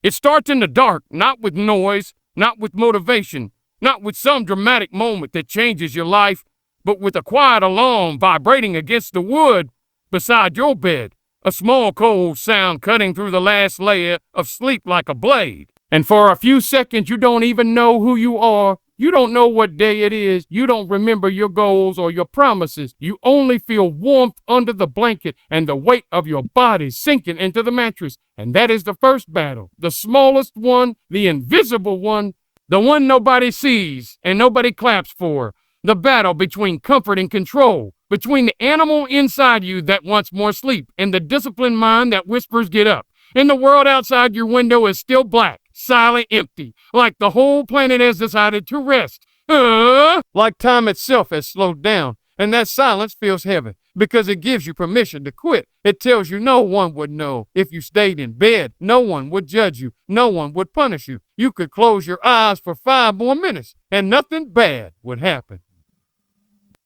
It starts in the dark, not with noise, not with motivation, not with some dramatic moment that changes your life, but with a quiet alarm vibrating against the wood beside your bed, a small cold sound cutting through the last layer of sleep like a blade. And for a few seconds, you don't even know who you are. You don't know what day it is. You don't remember your goals or your promises. You only feel warmth under the blanket and the weight of your body sinking into the mattress. And that is the first battle, the smallest one, the invisible one, the one nobody sees and nobody claps for. The battle between comfort and control, between the animal inside you that wants more sleep and the disciplined mind that whispers get up. And the world outside your window is still black, silent, empty, like the whole planet has decided to rest. Like time itself has slowed down, and that silence feels heavy because it gives you permission to quit. It tells you no one would know if you stayed in bed. No one would judge you. No one would punish you. You could close your eyes for 5 more minutes, and nothing bad would happen.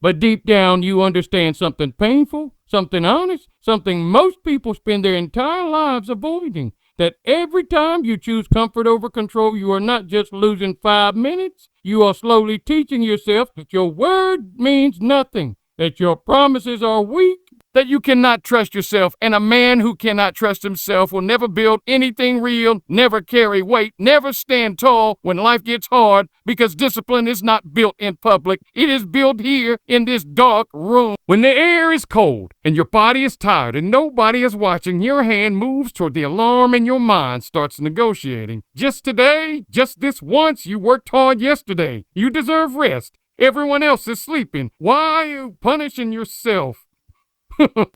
But deep down, you understand something painful, something honest, something most people spend their entire lives avoiding. That every time you choose comfort over control, you are not just losing 5 minutes. You are slowly teaching yourself that your word means nothing, that your promises are weak, that you cannot trust yourself, and a man who cannot trust himself will never build anything real, never carry weight, never stand tall when life gets hard, because discipline is not built in public. It is built here in this dark room. When the air is cold and your body is tired and nobody is watching, your hand moves toward the alarm and your mind starts negotiating. Just today, just this once, you worked hard yesterday. You deserve rest. Everyone else is sleeping. Why are you punishing yourself?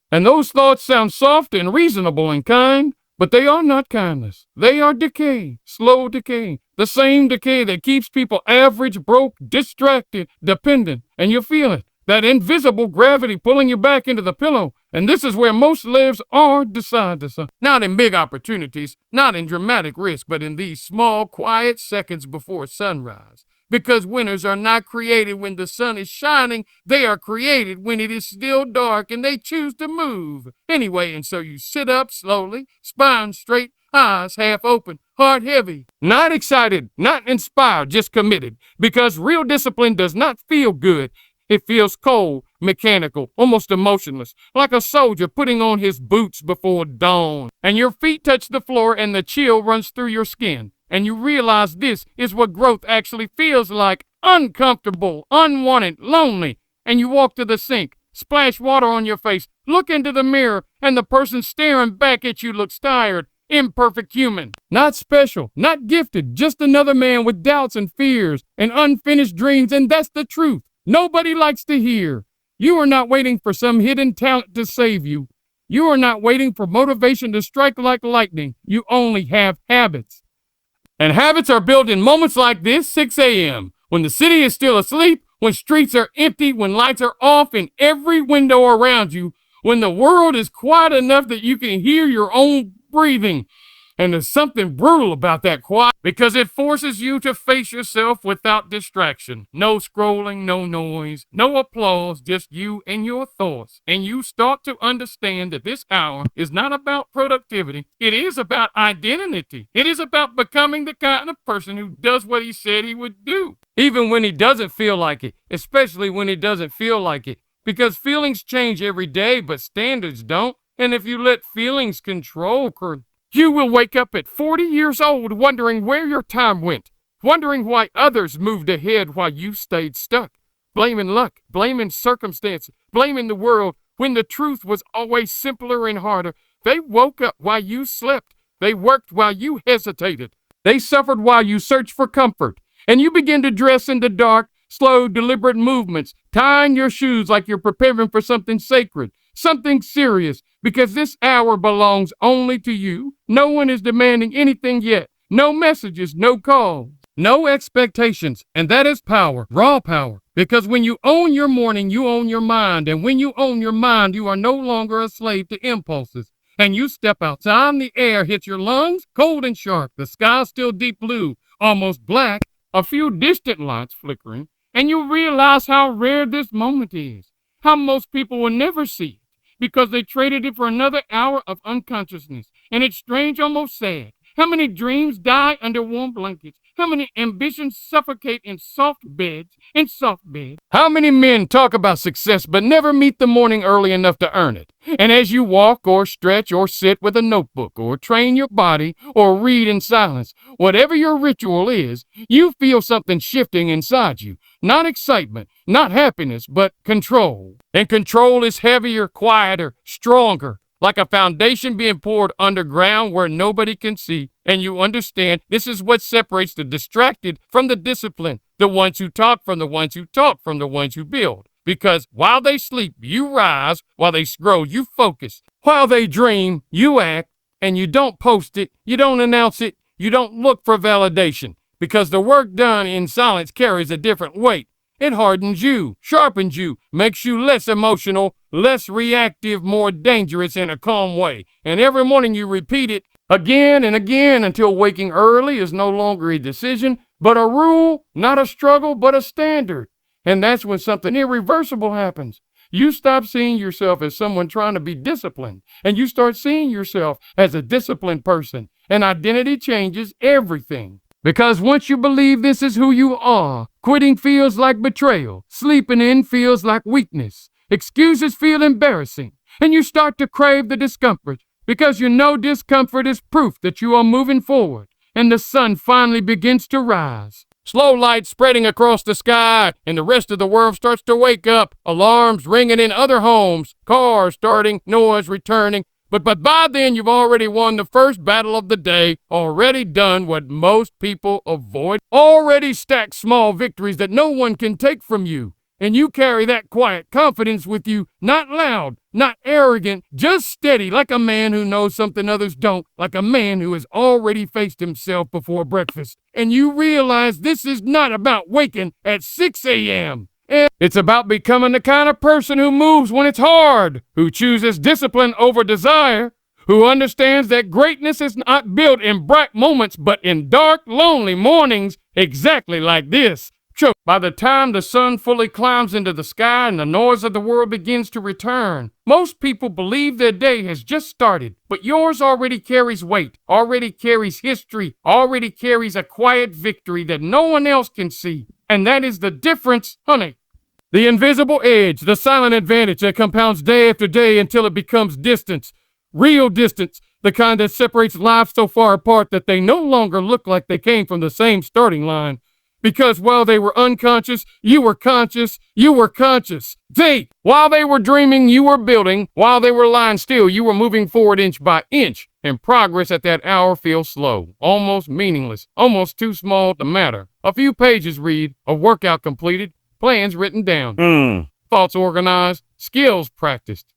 And those thoughts sound soft and reasonable and kind, but they are not kindness. They are decay, slow decay, the same decay that keeps people average, broke, distracted, dependent. And you feel it, that invisible gravity pulling you back into the pillow. And this is where most lives are decided. Not in big opportunities, not in dramatic risk, but in these small, quiet seconds before sunrise. Because winners are not created when the sun is shining. They are created when it is still dark and they choose to move. Anyway, and so you sit up slowly, spine straight, eyes half open, heart heavy. Not excited, not inspired, just committed. Because real discipline does not feel good. It feels cold, mechanical, almost emotionless, like a soldier putting on his boots before dawn. And your feet touch the floor and the chill runs through your skin. And you realize this is what growth actually feels like. Uncomfortable, unwanted, lonely. And you walk to the sink, splash water on your face, look into the mirror, and the person staring back at you looks tired, imperfect human. Not special, not gifted, just another man with doubts and fears and unfinished dreams, and that's the truth. Nobody likes to hear. You are not waiting for some hidden talent to save you. You are not waiting for motivation to strike like lightning. You only have habits. And habits are built in moments like this, 6 a.m., when the city is still asleep, when streets are empty, when lights are off in every window around you, when the world is quiet enough that you can hear your own breathing. And there's something brutal about that quiet because it forces you to face yourself without distraction. No scrolling, no noise, no applause, just you and your thoughts. And you start to understand that this hour is not about productivity. It is about identity. It is about becoming the kind of person who does what he said he would do. Even when he doesn't feel like it, especially when he doesn't feel like it. Because feelings change every day, but standards don't. And if you let feelings control, you will wake up at 40 years old wondering where your time went, wondering why others moved ahead while you stayed stuck, blaming luck, blaming circumstances, blaming the world, when the truth was always simpler and harder. They woke up while you slept. They worked while you hesitated. They suffered while you searched for comfort. And you begin to dress in the dark, slow, deliberate movements, tying your shoes like you're preparing for something sacred, something serious, because this hour belongs only to you. No one is demanding anything yet. No messages, no calls, no expectations. And that is power, raw power. Because when you own your morning, you own your mind. And when you own your mind, you are no longer a slave to impulses. And you step outside and the air hits your lungs, cold and sharp. The sky still deep blue, almost black, a few distant lights flickering. And you realize how rare this moment is. How most people will never see it, because they traded it for another hour of unconsciousness. And it's strange, almost sad, How many dreams die under warm blankets? How many ambitions suffocate in soft beds? How many men talk about success but never meet the morning early enough to earn it? And as you walk or stretch or sit with a notebook or train your body or read in silence, whatever your ritual is, you feel something shifting inside you. Not excitement, not happiness, but control. And control is heavier, quieter, stronger, like a foundation being poured underground where nobody can see. And you understand this is what separates the distracted from the disciplined, the ones who talk from the ones who talk from the ones who build. Because while they sleep, you rise. While they scroll, you focus. While they dream, you act. And you don't post it, you don't announce it, you don't look for validation. Because the work done in silence carries a different weight. It hardens you, sharpens you, makes you less emotional, less reactive, more dangerous in a calm way. And every morning you repeat it again and again until waking early is no longer a decision, but a rule, not a struggle, but a standard. And that's when something irreversible happens. You stop seeing yourself as someone trying to be disciplined, and you start seeing yourself as a disciplined person. And identity changes everything. Because once you believe this is who you are, quitting feels like betrayal, sleeping in feels like weakness, excuses feel embarrassing, and you start to crave the discomfort because you know discomfort is proof that you are moving forward, and the sun finally begins to rise. Slow light spreading across the sky, and the rest of the world starts to wake up, alarms ringing in other homes, cars starting, noise returning. But by then, you've already won the first battle of the day, already done what most people avoid, already stacked small victories that no one can take from you. And you carry that quiet confidence with you, not loud, not arrogant, just steady, like a man who knows something others don't, like a man who has already faced himself before breakfast. And you realize this is not about waking at 6 a.m. It's about becoming the kind of person who moves when it's hard, who chooses discipline over desire, who understands that greatness is not built in bright moments, but in dark, lonely mornings, exactly like this. So, by the time the sun fully climbs into the sky and the noise of the world begins to return, most people believe their day has just started, but yours already carries weight, already carries history, already carries a quiet victory that no one else can see. And that is the difference, honey. The invisible edge, the silent advantage that compounds day after day until it becomes distance, real distance, the kind that separates lives so far apart that they no longer look like they came from the same starting line. Because while they were unconscious, you were conscious, while they were dreaming, you were building, while they were lying still, you were moving forward inch by inch, and progress at that hour feels slow, almost meaningless, almost too small to matter. A few pages read, a workout completed, plans written down, thoughts organized, skills practiced.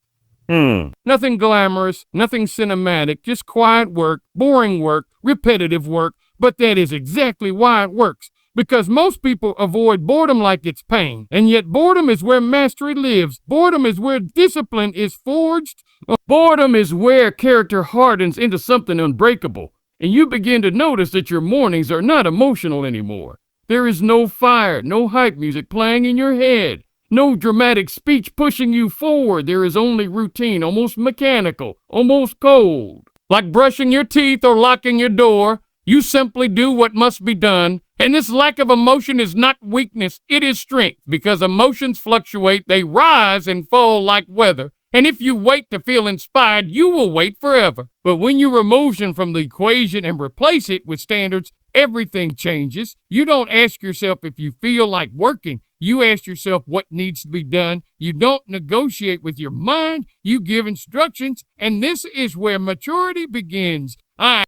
Nothing glamorous, nothing cinematic, just quiet work, boring work, repetitive work, but that is exactly why it works. Because most people avoid boredom like it's pain, and yet boredom is where mastery lives. Boredom is where discipline is forged. Boredom is where character hardens into something unbreakable, and you begin to notice that your mornings are not emotional anymore. There is no fire, no hype music playing in your head, no dramatic speech pushing you forward. There is only routine, almost mechanical, almost cold. Like brushing your teeth or locking your door, you simply do what must be done. And this lack of emotion is not weakness, it is strength, because emotions fluctuate, they rise and fall like weather. And if you wait to feel inspired, you will wait forever. But when you remove emotion from the equation and replace it with standards, everything changes. You don't ask yourself if you feel like working. You ask yourself what needs to be done. You don't negotiate with your mind. You give instructions. And this is where maturity begins.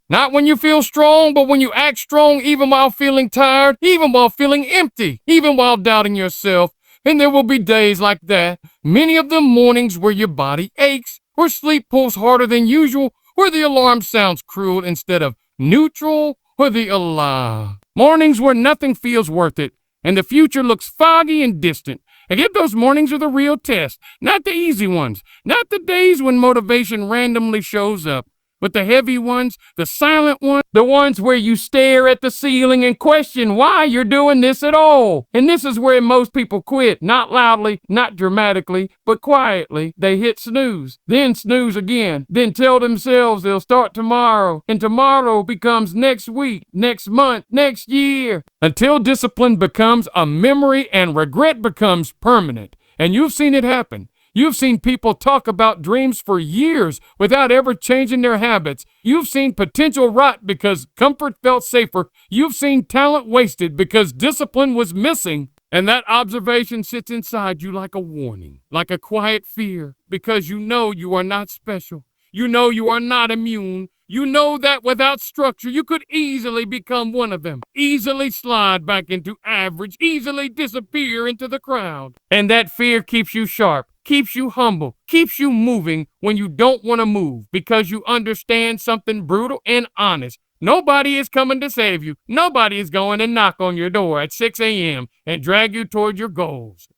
Not when you feel strong, but when you act strong even while feeling tired, even while feeling empty, even while doubting yourself. And there will be days like that. Many of them mornings where your body aches, where sleep pulls harder than usual, where the alarm sounds cruel instead of neutral, where the alarm. Mornings where nothing feels worth it, and the future looks foggy and distant. And yet those mornings are the real test, not the easy ones, not the days when motivation randomly shows up, But the heavy ones, the silent ones, the ones where you stare at the ceiling and question why you're doing this at all. And this is where most people quit. Not loudly, not dramatically, but quietly. They hit snooze, then snooze again, then tell themselves they'll start tomorrow. And tomorrow becomes next week, next month, next year. Until discipline becomes a memory and regret becomes permanent. And you've seen it happen. You've seen people talk about dreams for years without ever changing their habits. You've seen potential rot because comfort felt safer. You've seen talent wasted because discipline was missing. And that observation sits inside you like a warning, like a quiet fear, because you know you are not special. You know you are not immune. You know that without structure, you could easily become one of them, easily slide back into average, easily disappear into the crowd. And that fear keeps you sharp, keeps you humble, keeps you moving when you don't want to move, because you understand something brutal and honest. Nobody is coming to save you. Nobody is going to knock on your door at 6 a.m. and drag you toward your goals.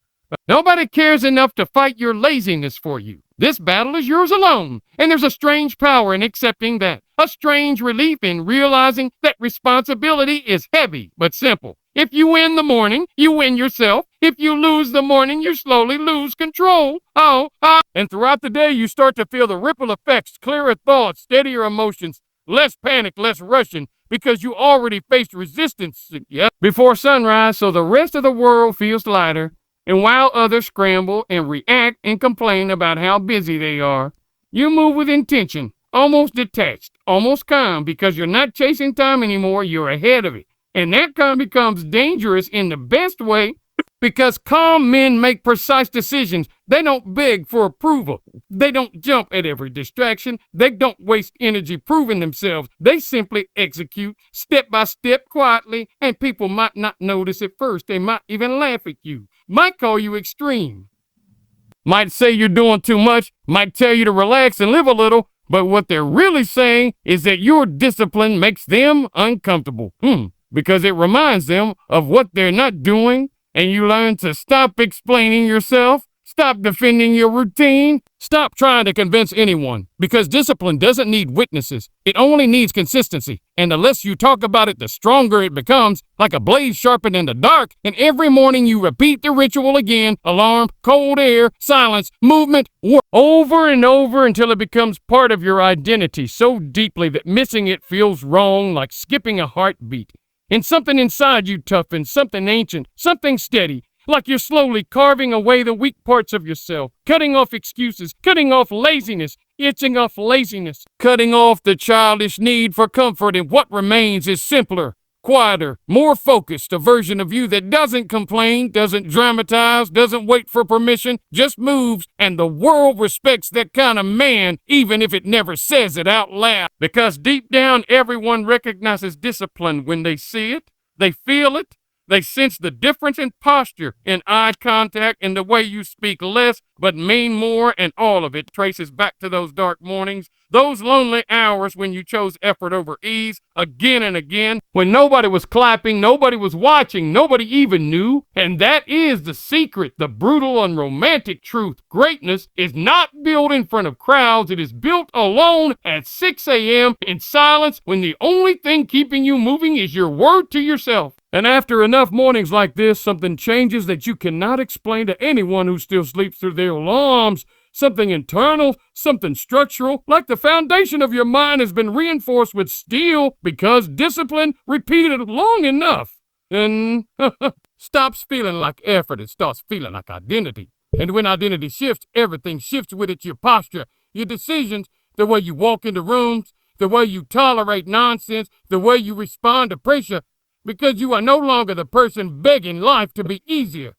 Nobody cares enough to fight your laziness for you. This battle is yours alone, and there's a strange power in accepting that, a strange relief in realizing that responsibility is heavy but simple. If you win the morning, you win yourself. If you lose the morning, you slowly lose control. And throughout the day, you start to feel the ripple effects, clearer thoughts, steadier emotions, less panic, less rushing, because you already faced resistance before sunrise, so the rest of the world feels lighter. And while others scramble and react and complain about how busy they are, you move with intention, almost detached, almost calm, because you're not chasing time anymore, you're ahead of it. And that calm becomes dangerous in the best way, because calm men make precise decisions. They don't beg for approval. They don't jump at every distraction. They don't waste energy proving themselves. They simply execute step by step quietly, and people might not notice at first. They might even laugh at you, might call you extreme, might say you're doing too much, might tell you to relax and live a little, but what they're really saying is that your discipline makes them uncomfortable, because it reminds them of what they're not doing. And you learn to stop explaining yourself, stop defending your routine, stop trying to convince anyone, because discipline doesn't need witnesses. It only needs consistency. And the less you talk about it, the stronger it becomes, like a blade sharpened in the dark. And every morning you repeat the ritual again: alarm, cold air, silence, movement, over and over until it becomes part of your identity so deeply that missing it feels wrong, like skipping a heartbeat. And something inside you toughens, something ancient, something steady, like you're slowly carving away the weak parts of yourself, cutting off excuses, cutting off laziness, itching off laziness, cutting off the childish need for comfort, and what remains is simpler, quieter, more focused, a version of you that doesn't complain, doesn't dramatize, doesn't wait for permission, just moves, and the world respects that kind of man, even if it never says it out loud. Because deep down, everyone recognizes discipline when they see it, they feel it, they sense the difference in posture, in eye contact, in the way you speak less but mean more, and all of it traces back to those dark mornings, those lonely hours when you chose effort over ease again and again, when nobody was clapping, nobody was watching, nobody even knew. And that is the secret, the brutal and romantic truth. Greatness is not built in front of crowds. It is built alone at 6 a.m. in silence, when the only thing keeping you moving is your word to yourself. And after enough mornings like this, something changes that you cannot explain to anyone who still sleeps through their alarms. Something internal, something structural, like the foundation of your mind has been reinforced with steel because discipline repeated long enough. And stops feeling like effort, it starts feeling like identity. And when identity shifts, everything shifts with it: your posture, your decisions, the way you walk into rooms, the way you tolerate nonsense, the way you respond to pressure, because you are no longer the person begging life to be easier.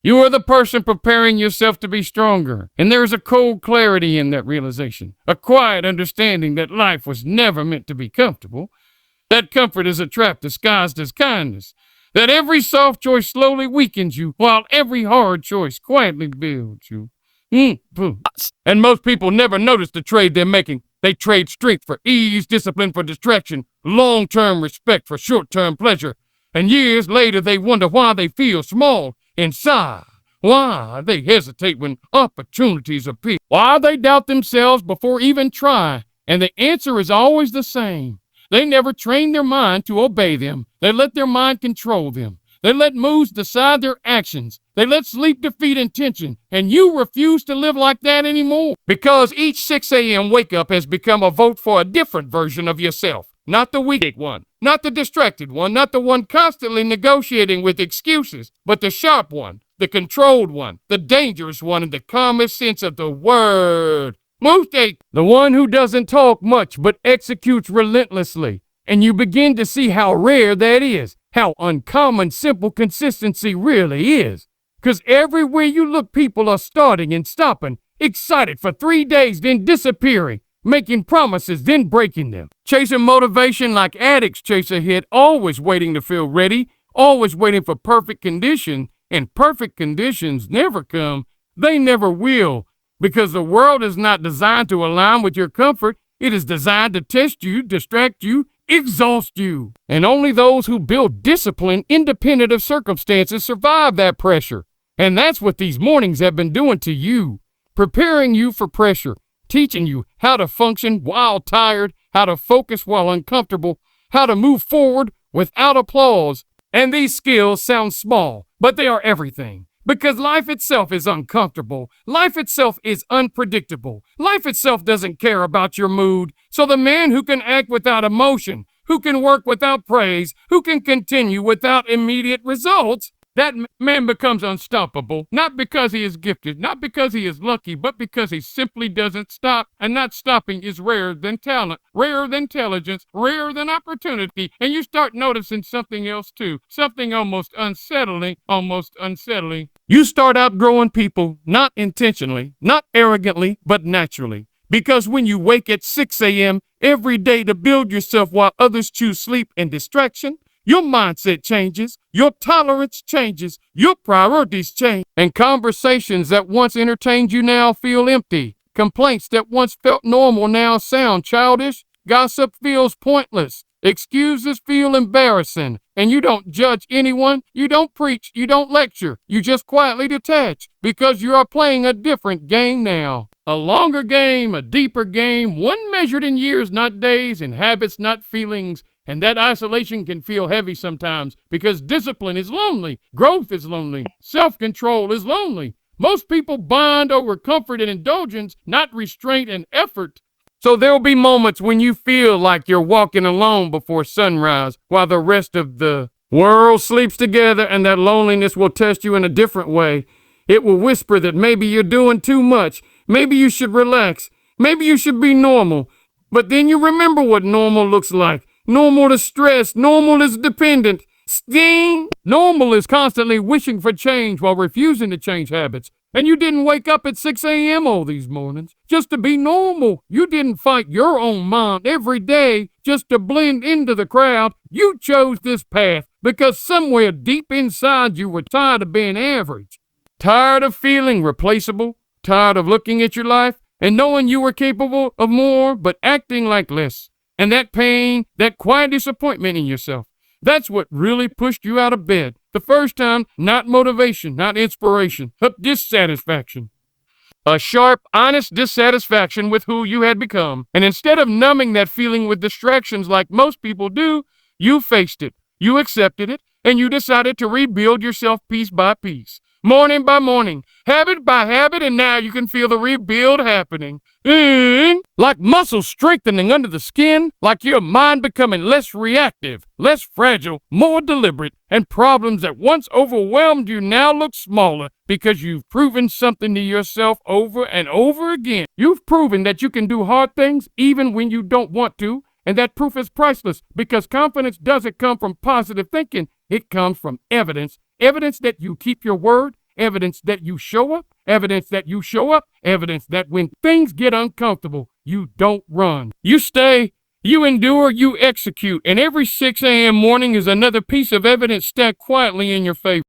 You are the person preparing yourself to be stronger. And there is a cold clarity in that realization, a quiet understanding that life was never meant to be comfortable, that comfort is a trap disguised as kindness, that every soft choice slowly weakens you, while every hard choice quietly builds you. And most people never notice the trade they're making. They trade strength for ease, discipline for distraction, long-term respect for short-term pleasure. And years later, they wonder why they feel small inside, why they hesitate when opportunities appear, why they doubt themselves before even trying. And the answer is always the same. They never train their mind to obey them. They let their mind control them. They let moods decide their actions. They let sleep defeat intention. And you refuse to live like that anymore. Because each 6 a.m. wake up has become a vote for a different version of yourself. Not the weak one, not the distracted one, not the one constantly negotiating with excuses, but the sharp one, the controlled one, the dangerous one in the calmest sense of the word. Mute, the one who doesn't talk much but executes relentlessly. And you begin to see how rare that is, how uncommon simple consistency really is. Because everywhere you look, people are starting and stopping, excited for 3 days, then disappearing, making promises, then breaking them. Chasing motivation like addicts chase a hit, always waiting to feel ready, always waiting for perfect conditions, and perfect conditions never come. They never will, because the world is not designed to align with your comfort. It is designed to test you, distract you, exhaust you. And only those who build discipline independent of circumstances survive that pressure. And that's what these mornings have been doing to you, preparing you for pressure, teaching you how to function while tired, how to focus while uncomfortable, how to move forward without applause. And these skills sound small, but they are everything. Because life itself is uncomfortable. Life itself is unpredictable. Life itself doesn't care about your mood. So the man who can act without emotion, who can work without praise, who can continue without immediate results, that man becomes unstoppable, not because he is gifted, not because he is lucky, but because he simply doesn't stop. And not stopping is rarer than talent, rarer than intelligence, rarer than opportunity. And you start noticing something else too, something almost unsettling. You start outgrowing people, not intentionally, not arrogantly, but naturally. Because when you wake at 6 a.m. every day to build yourself while others choose sleep and distraction, your mindset changes, your tolerance changes, your priorities change, and conversations that once entertained you now feel empty. Complaints that once felt normal now sound childish. Gossip feels pointless. Excuses feel embarrassing. And you don't judge anyone, you don't preach, you don't lecture. You just quietly detach because you are playing a different game now. A longer game, a deeper game, one measured in years, not days, and habits, not feelings. And that isolation can feel heavy sometimes because discipline is lonely, growth is lonely, self-control is lonely. Most people bond over comfort and indulgence, not restraint and effort. So there'll be moments when you feel like you're walking alone before sunrise while the rest of the world sleeps together, and that loneliness will test you in a different way. It will whisper that maybe you're doing too much, maybe you should relax, maybe you should be normal. But then you remember what normal looks like. Normal is stressed. Normal is dependent. Sting. Normal is constantly wishing for change while refusing to change habits. And you didn't wake up at 6 a.m. all these mornings just to be normal. You didn't fight your own mind every day just to blend into the crowd. You chose this path because somewhere deep inside you were tired of being average. Tired of feeling replaceable. Tired of looking at your life and knowing you were capable of more but acting like less. And that pain, that quiet disappointment in yourself, that's what really pushed you out of bed. The first time, not motivation, not inspiration, but dissatisfaction. A sharp, honest dissatisfaction with who you had become. And instead of numbing that feeling with distractions like most people do, you faced it, you accepted it, and you decided to rebuild yourself piece by piece. Morning by morning, habit by habit, and now you can feel the rebuild happening. Like muscles strengthening under the skin, like your mind becoming less reactive, less fragile, more deliberate, and problems that once overwhelmed you now look smaller because you've proven something to yourself over and over again. You've proven that you can do hard things even when you don't want to, and that proof is priceless because confidence doesn't come from positive thinking. It comes from evidence. Evidence that you keep your word, evidence that you show up, evidence that you show up, evidence that when things get uncomfortable, you don't run. You stay, you endure, you execute, and every 6 a.m. morning is another piece of evidence stacked quietly in your favor.